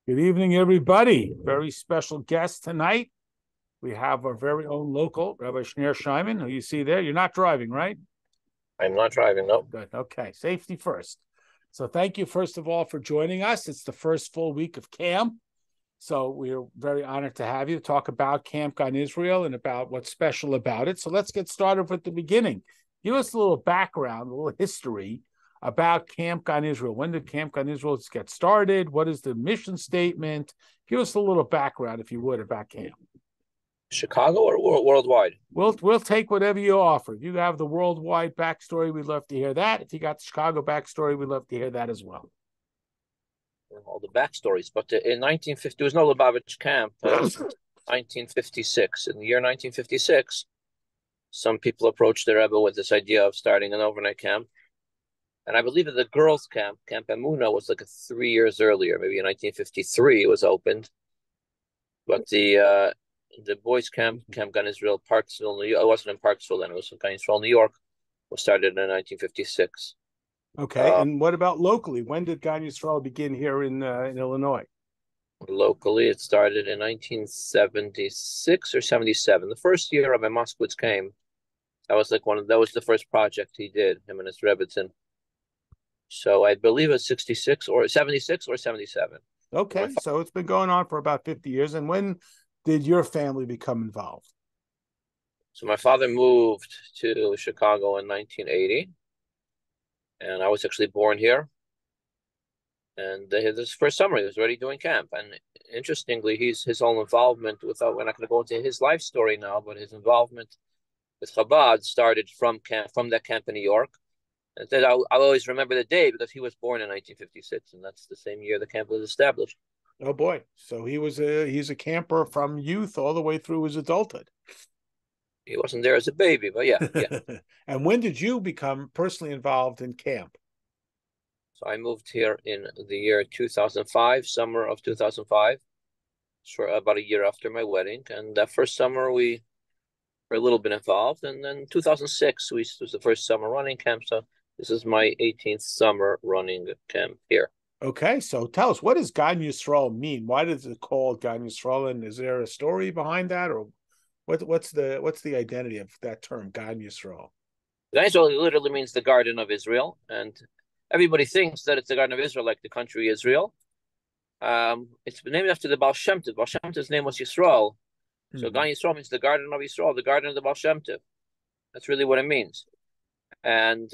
Good evening, everybody. Very special guest tonight. We have our very own local, Rabbi Scheiman, who you see there. You're not driving, right? I'm not driving, no. Good. Okay. Safety first. So thank you, first of all, for joining us. It's the first full week of camp. So we're very honored to have you to talk about Camp Gan Israel and about what's special about it. So let's get started with the beginning. Give us a little background, a little history about Camp Gan Israel. When did Camp Gan Israel get started? What is the mission statement? Give us a little background, if you would, about camp. Chicago or worldwide? We'll take whatever you offer. If you have the worldwide backstory, we'd love to hear that. If you got the Chicago backstory, we'd love to hear that as well. All the backstories. But in 1950, there was no Lubavitch camp. 1956. In the year 1956, some people approached the Rebbe with this idea of starting an overnight camp. And I believe that the girls' camp, Camp Emuna, was like 3 years earlier. Maybe in 1953 it was opened. But the boys' camp, Camp Gan Israel, Parksville, New York, it wasn't in Parksville then, it was in Gan Israel, New York, was started in 1956. Okay, and what about locally? When did Gan Yisrael begin here in Illinois? Locally, it started in 1976 or 77. The first year Rabbi Moskowitz came, that was the first project he did, him and his Rebbitzin. So I believe it's 66 or 76 or 77. Okay, so it's been going on for about 50 years. And when did your family become involved? So my father moved to Chicago in 1980, and I was actually born here. And this first summer, he was already doing camp. And interestingly, his whole involvement we're not going to go into his life story now, but his involvement with Chabad started from that camp in New York. And said I'll always remember the day because he was born in 1956, and that's the same year the camp was established. Oh boy! So he's a camper from youth all the way through his adulthood. He wasn't there as a baby, but yeah. And when did you become personally involved in camp? So I moved here in the year 2005, summer of 2005, for about a year after my wedding. And that first summer we were a little bit involved, and then 2006 was the first summer running camp. So this is my 18th summer running camp here. Okay, so tell us, what does Gan Yisrael mean? Why does it called Gan Yisrael? And is there a story behind that, or what's the identity of that term, Gan Yisrael? Gan Yisrael literally means the Garden of Israel, and everybody thinks that it's the Garden of Israel, like the country Israel. It's named after the Baal Shem Tov. Baal Shem Tov's name was Yisrael. So Gan Yisrael means the Garden of Yisrael, the Garden of the Baal Shem Tov. That's really what it means. And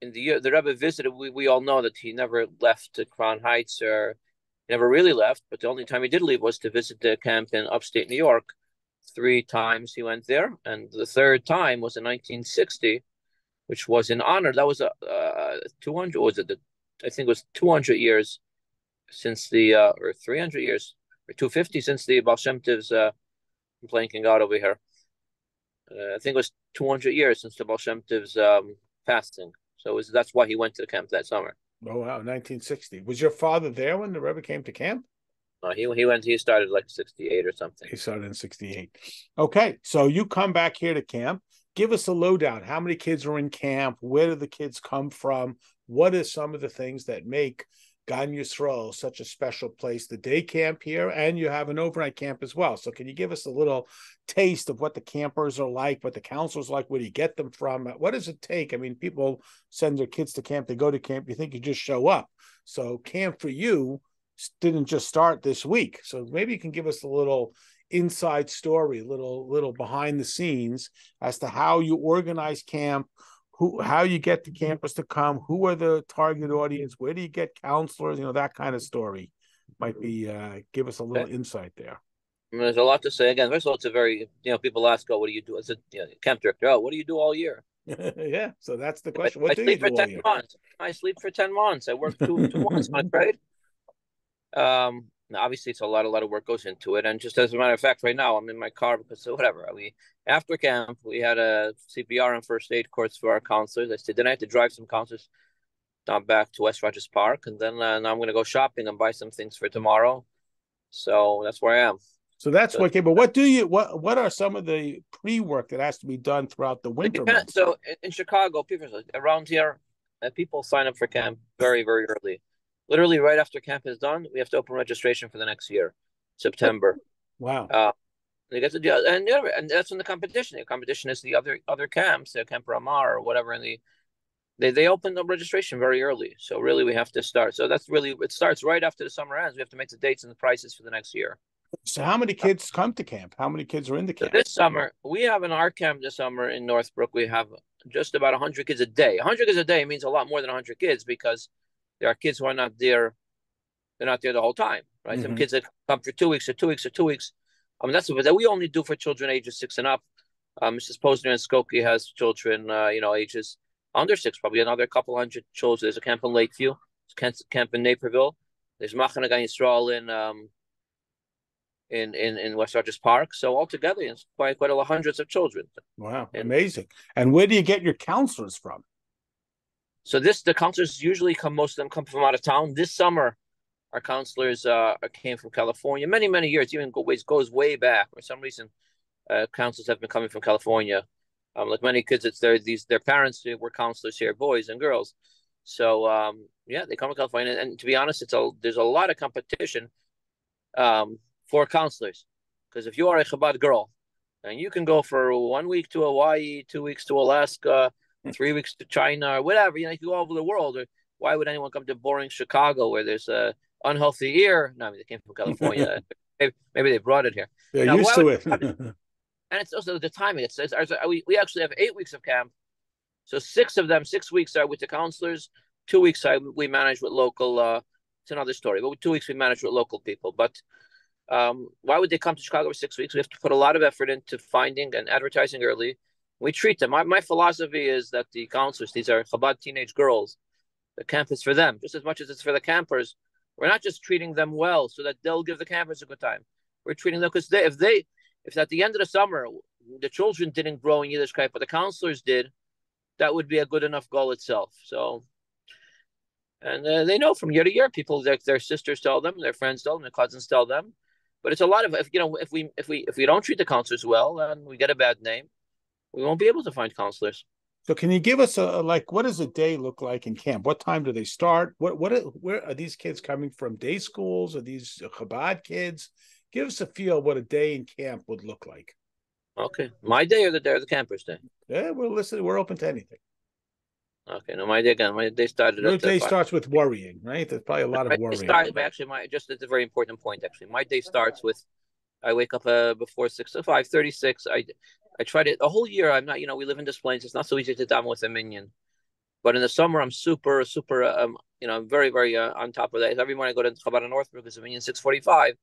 in the year the Rebbe visited, we all know that he never left Crown Heights, or he never really left, but the only time he did leave was to visit the camp in upstate New York. 3 times he went there, and the third time was in 1960, which was in honor. That was 200, was it? I think it was 200 years since or 300 years, or 250 since the Baal Shem Tov's, I'm blanking out over here. I think it was 200 years since the Baal Shem Tov's passing. So that's why he went to the camp that summer. Oh, wow, 1960. Was your father there when the Rebbe came to camp? He started like 68 or something. He started in 68. Okay, so you come back here to camp. Give us a lowdown. How many kids are in camp? Where do the kids come from? What are some of the things that make Gan Yisrael such a special place? The day camp here, and you have an overnight camp as well. So can you give us a little taste of what the campers are like, what the counselors are like? Where do you get them from? What does it take? I mean, people send their kids to camp. They go to camp. You think you just show up. So camp for you didn't just start this week. So maybe you can give us a little inside story, a little behind the scenes as to how you organize camp, how you get the campers to come, who are the target audience, where do you get counselors, that kind of story might be, give us a little insight there. I mean, there's a lot to say. Again, first of all, it's a very, people ask, what do you do as a camp director? Oh, what do you do all year? Yeah, so that's the question. What I do sleep you do for 10 months. I sleep for 10 months. I work two months, my trade. Obviously, it's a lot of work goes into it. And just as a matter of fact, right now I'm in my car because whatever. After camp, we had a CPR and first aid course for our counselors. Then I had to drive some counselors down back to West Rogers Park, and then now I'm going to go shopping and buy some things for tomorrow. So that's where I am. So that's okay. But what are some of the pre-work that has to be done throughout the winter months? So in Chicago, people around here, people sign up for camp very, very early. Literally right after camp is done, we have to open registration for the next year, September. Wow. They get to do, and that's in the competition. The competition is the other camps, Camp Ramar or whatever, and they open the registration very early. So really, we have to start. So that's really it starts right after the summer ends. We have to make the dates and the prices for the next year. So how many kids come to camp? How many kids are in the So camp? this summer, we have in our camp this summer in Northbrook, we have just about 100 kids a day. 100 kids a day means a lot more than 100 kids because there are kids who are not there. They're not there the whole time, right? Some kids that come for 2 weeks or 2 weeks or 2 weeks. I mean, that's what we only do for children ages 6 and up. Mrs. Posner in Skokie has children, ages under 6, probably another couple hundred children. There's a camp in Lakeview, there's a camp in Naperville. There's Machane Yisrael in West Rogers Park. So altogether, it's quite a lot, hundreds of children. Wow, amazing. And where do you get your counselors from? So the counselors usually most of them come from out of town. This summer, our counselors came from California. Many years, even goes way back. For some reason, counselors have been coming from California. Like many kids, it's their parents were counselors here, boys and girls. So they come from California. And to be honest, there's a lot of competition for counselors, because if you are a Chabad girl, and you can go for 1 week to Hawaii, 2 weeks to Alaska, 3 weeks to China, or whatever. You can go all over the world. Or why would anyone come to boring Chicago where there's a unhealthy air? No, I mean, they came from California. Maybe they brought it here. They're used to it. And it's also the timing. We actually have 8 weeks of camp. So 6 weeks are with the counselors. 2 weeks we manage with local. It's another story. But 2 weeks we manage with local people. But why would they come to Chicago for 6 weeks? We have to put a lot of effort into finding and advertising early. We treat them. My philosophy is that the counselors, these are Chabad teenage girls. The camp is for them just as much as it's for the campers. We're not just treating them well so that they'll give the campers a good time. We're treating them because if at the end of the summer the children didn't grow in Yiddishkeit, but the counselors did, that would be a good enough goal itself. So, and they know from year to year, people their sisters tell them, their friends tell them, their cousins tell them. But it's a lot of if we don't treat the counselors well, and we get a bad name, we won't be able to find counselors. So can you give us what does a day look like in camp? What time do they start? Where are these kids coming from? Day schools? Are these Chabad kids? Give us a feel what a day in camp would look like. Okay. My day or the day of the campers' day? Yeah, we're listening. We're open to anything. Okay. No, my day started. Your day starts with worrying, right? There's probably a lot of worrying. Just it's a very important point. Actually, my day starts with I wake up before 5:36. I try to the whole year. I'm not. We live in Des Plaines. It's not so easy to daven with a minyan. But in the summer, I'm super. I'm very on top of that. Every morning I go to Chabad Northbrook. It's a minyan 6:45.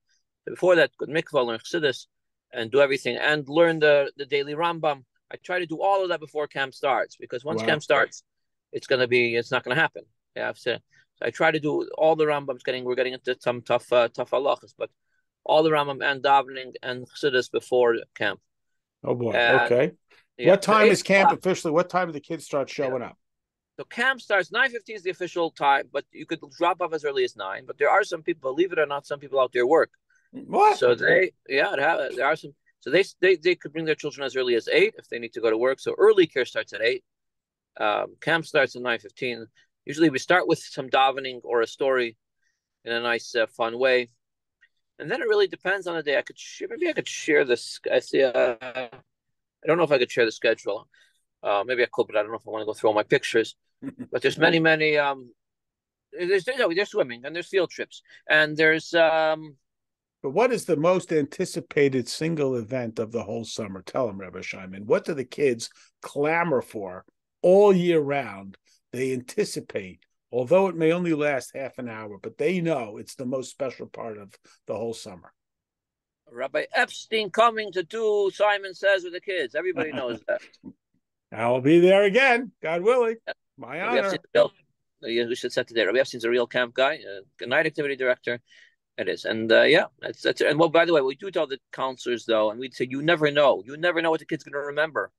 Before that, go to mikvah, learn chassidus, and do everything, and learn the daily Rambam. I try to do all of that before camp starts, because once camp starts, it's not gonna happen. So I try to do all the Rambams. We're getting into some tough halachas, but all the Rambam and davening and chassidus before camp. Oh boy. Okay. What time is camp officially? What time do the kids start showing up? So camp starts 9:15 is the official time, but you could drop off as early as 9. But there are some people, believe it or not, some people out there work. What? So there are some. So they could bring their children as early as 8 if they need to go to work. So early care starts at 8. Camp starts at 9:15. Usually we start with some davening or a story in a nice, fun way. And then it really depends on the day. Maybe I could share this. I see. I don't know if I could share the schedule. Maybe I could, but I don't know if I want to go through all my pictures. But there's many. There's swimming and there's field trips and there's. But what is the most anticipated single event of the whole summer? Tell them, Rabbi Scheiman. What do the kids clamor for all year round? They anticipate, although it may only last half an hour, but they know it's the most special part of the whole summer. Rabbi Epstein coming to do Simon Says with the kids. Everybody knows that. I'll be there again, God willing. My honor. We should set the date. Rabbi Epstein's a real camp guy, a night activity director. It is. And that's and well, by the way, we do tell the counselors though, and we'd say you never know. You never know what the kid's gonna remember.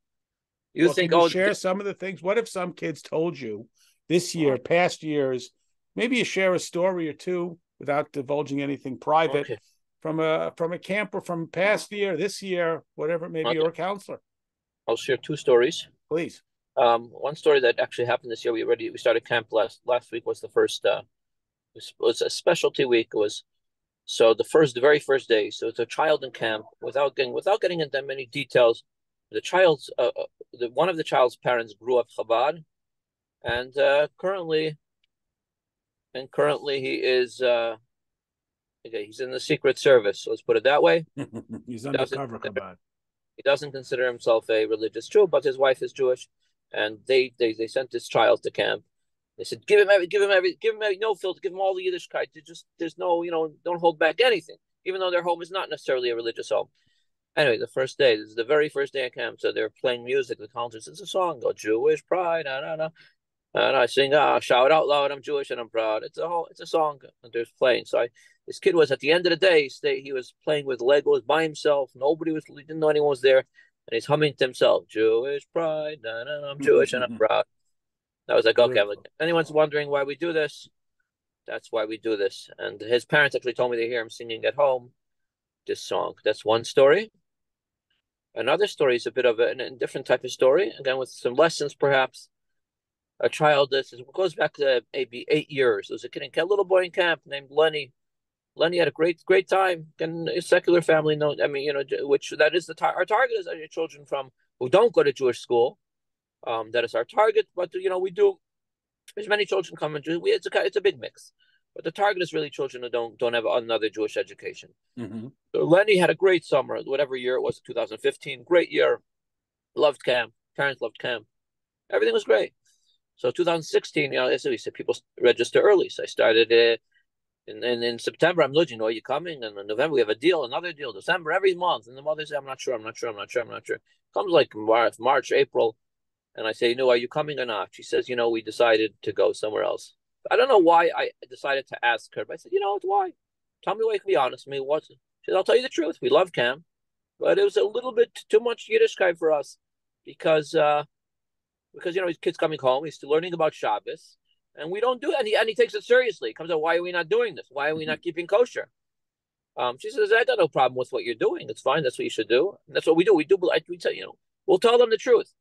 Can you share some of the things? What if some kids told you this year, past years, maybe you share a story or two without divulging anything private from a camper from past year, this year, whatever it may be, or a counselor. I'll share 2 stories. Please. One story that actually happened this year. We started camp last week was the first was a specialty week. It was the very first day. So it's a child in camp. Without getting into many details, the child's one of the child's parents grew up Chabad, and currently he is okay, he's in the Secret Service. So let's put it that way. He's He doesn't undercover Chabad. he doesn't consider himself a religious Jew, but his wife is Jewish, and they sent this child to camp. They said, give him no filter, give him all the Yiddishkeit. There's no, don't hold back anything, even though their home is not necessarily a religious home. Anyway, the first day, this is the very first day at camp, so they're playing music. The concert, it's a song, go Jewish pride, and I sing, shout out loud, I'm Jewish and I'm proud. It's a song that they're playing. This kid was at the end of the day, he was playing with Legos by himself. He didn't know anyone was there, and he's humming to himself, Jewish pride, I'm Jewish and I'm proud. I was like, okay, anyone's wondering why we do this, that's why we do this. And his parents actually told me they hear him singing at home this song. That's one story. Another story is a bit of a different type of story, again with some lessons perhaps. A child, goes back to maybe 8 years. There was a little boy in camp named Lenny. Lenny had a great time in a secular family. No, I mean, which that is our target is children from who don't go to Jewish school. That is our target, but we do. There's many children coming to. It's a big mix, but the target is really children who don't have another Jewish education. Mm-hmm. So Lenny had a great summer, whatever year it was, 2015, great year. Loved camp. Parents loved camp. Everything was great. So 2016, as we said, people register early. So I started in September. I'm looking, are you coming? And in November we have a deal, another deal. December, every month, and the mother said, I'm not sure. Comes like March, April. And I say, are you coming or not? She says, we decided to go somewhere else. I don't know why I decided to ask her, but I said, why? Tell me why. You can be honest with me. She said, I'll tell you the truth. We love camp, but it was a little bit too much Yiddishkeit for us because his kid's coming home. He's still learning about Shabbos, and we don't do it. And he takes it seriously. He comes out, why are we not doing this? Why are we not keeping kosher? She says, I got no problem with what you're doing. It's fine. That's what you should do. And that's what we do. We tell we'll tell them the truth.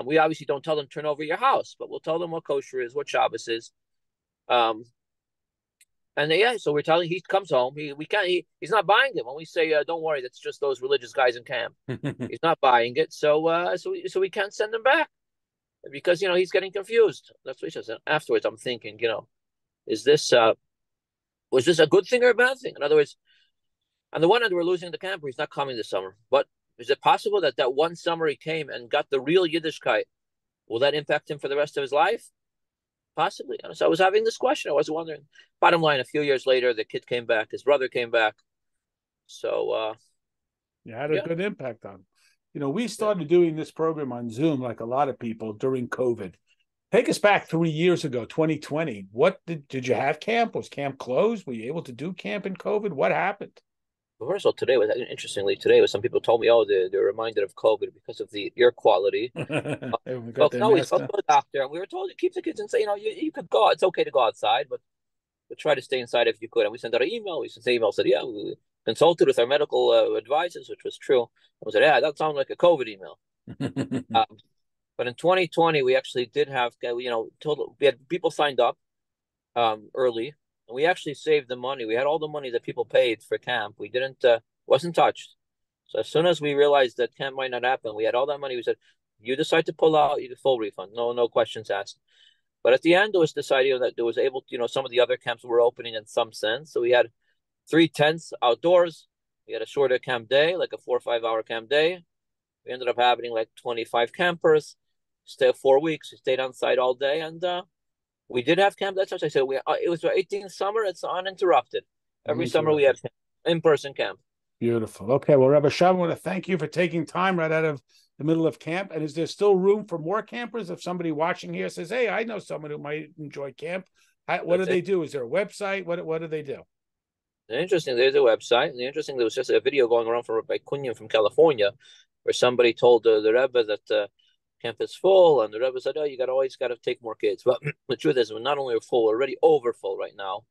We obviously don't tell them turn over your house, but we'll tell them what kosher is, what Shabbos is. So we're telling. He comes home. He's not buying it when we say, "Don't worry, that's just those religious guys in camp." He's not buying it, so we can't send him back because he's getting confused. That's what he says. And afterwards, I'm thinking, was this a good thing or a bad thing? In other words, on the one hand, we're losing the camper. He's not coming this summer, but is it possible that one summer he came and got the real Yiddishkeit? Will that impact him for the rest of his life? Possibly. So I was having this question. I was wondering. Bottom line, a few years later, the kid came back. His brother came back. So you had a good impact on him. We started doing this program on Zoom like a lot of people during COVID. Take us back 3 years ago, 2020. What did you have camp? Was camp closed? Were you able to do camp in COVID? What happened? First of all, interestingly, some people told me, they're reminded of COVID because of the air quality. We spoke to a doctor, and we were told to keep the kids and say, you could go. It's okay to go outside, but try to stay inside if you could. And we sent out an email. The email said, we consulted with our medical advisors, which was true. And we said, that sounds like a COVID email. But in 2020, we actually did have, we had people signed up early. And we actually saved the money. We had all the money that people paid for camp. We wasn't touched. So as soon as we realized that camp might not happen, we had all that money. We said, you decide to pull out, you get full refund. No questions asked. But at the end, it was decided that there was some of the other camps were opening in some sense. So we had 3 tents outdoors. We had a shorter camp day, like a 4 or 5 hour camp day. We ended up having like 25 campers. Stay 4 weeks. We stayed on site all day, and we did have camp. That's what I said. It was our 18th summer. It's uninterrupted. Every summer we have in-person camp. Beautiful. Okay. Well, Rabbi Scheiman, I want to thank you for taking time right out of the middle of camp. And is there still room for more campers? If somebody watching here says, hey, I know someone who might enjoy camp, what do they do? Is there a website? What do they do? Interesting. There's a website. There was just a video going around from Rabbi Kunyan from California where somebody told the Rebbe that camp is full, and the Rebbe said, you always got to take more kids. But the truth is, we're not only full, we're already over full right now.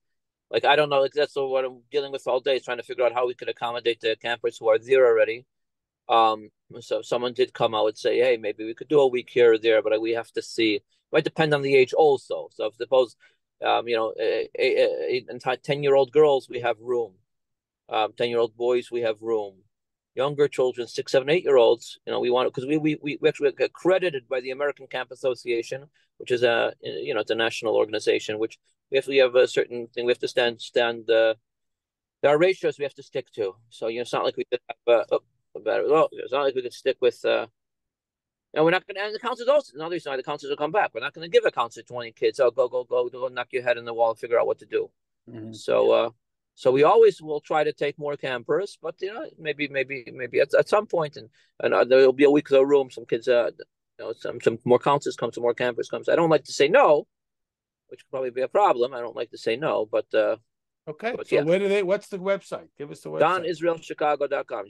Like, I don't know, that's what I'm dealing with all day, is trying to figure out how we could accommodate the campers who are there already. So someone did come out and say, hey, maybe we could do a week here or there, but we have to see. It might depend on the age also. So if suppose 8 and 10-year-old girls, we have room. 10-year-old boys, we have room. Younger children, 6, 7, 8-year-olds, we want, because we actually get accredited by the American Camp Association, which is it's a national organization, which we have a certain thing we have to stand. There are ratios we have to stick to. So it's not like we could have it's not like we could stick with. We're not going to. And the counselors also another reason why the counselors will come back. We're not going to give a counselor 20 kids. Oh, go, knock your head in the wall and figure out what to do. Mm-hmm. So we always will try to take more campers, but maybe at some point, and there will be a week of room. Some kids, some more counselors come, some more campers come. So I don't like to say no, which could probably be a problem. I don't like to say no, but okay. But, so yeah. What's the website? Give us the website. GANIsraelChicago.com.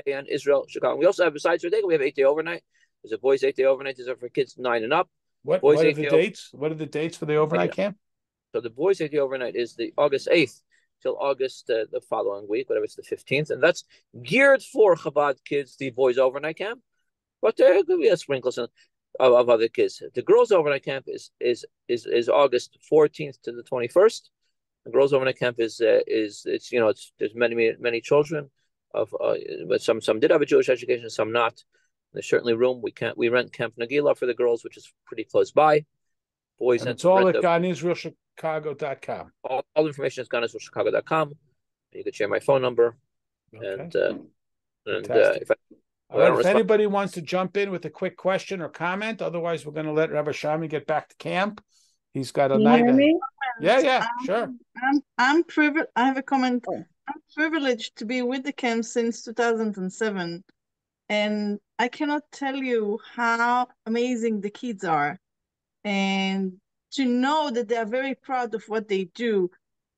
GAN Israel Chicago. We also have, besides Rodega, we have 8-day overnight. There's a boys 8-day overnight. These are for kids 9 and up. What are the dates? What are the dates for the overnight camp? So the boys 8-day overnight is the August 8th till August the following week, whatever it's the 15th, and that's geared for Chabad kids. The boys overnight camp, but there could be a sprinkle of other kids. The girls overnight camp is August 14th to the 21st. The girls overnight camp is there's many children but some did have a Jewish education, some not. There's certainly room. We rent Camp Nagila for the girls, which is pretty close by. Boys, and it's all at GANIsraelChicago.com. All information is GANIsraelChicago.com. You can share my phone number, okay. If anybody wants to jump in with a quick question or comment, otherwise we're going to let Rabbi Scheiman get back to camp. He's got a night. Yeah, sure. I'm privileged. I have a comment. I'm privileged to be with the camp since 2007, and I cannot tell you how amazing the kids are, and to know that they are very proud of what they do.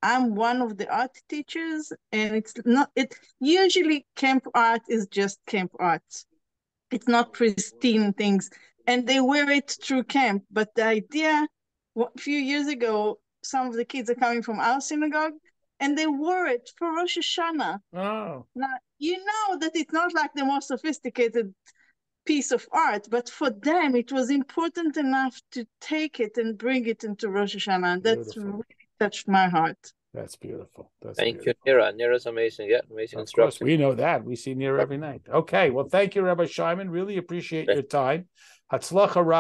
I'm one of the art teachers, and it's not. It usually camp art is just camp art. It's not pristine things, and they wear it through camp. But the idea, a few years ago, some of the kids are coming from our synagogue, and they wore it for Rosh Hashanah. Oh. Now, that it's not like the most sophisticated piece of art, but for them, it was important enough to take it and bring it into Rosh Hashanah. And that's really touched my heart. That's beautiful. Thank you, Nira. Nira's amazing. Yeah, amazing instruction. Of course, we know that. We see Nira every night. Okay, well, thank you, Rabbi Scheiman. Really appreciate your time. Hatzlacha, Rabbi.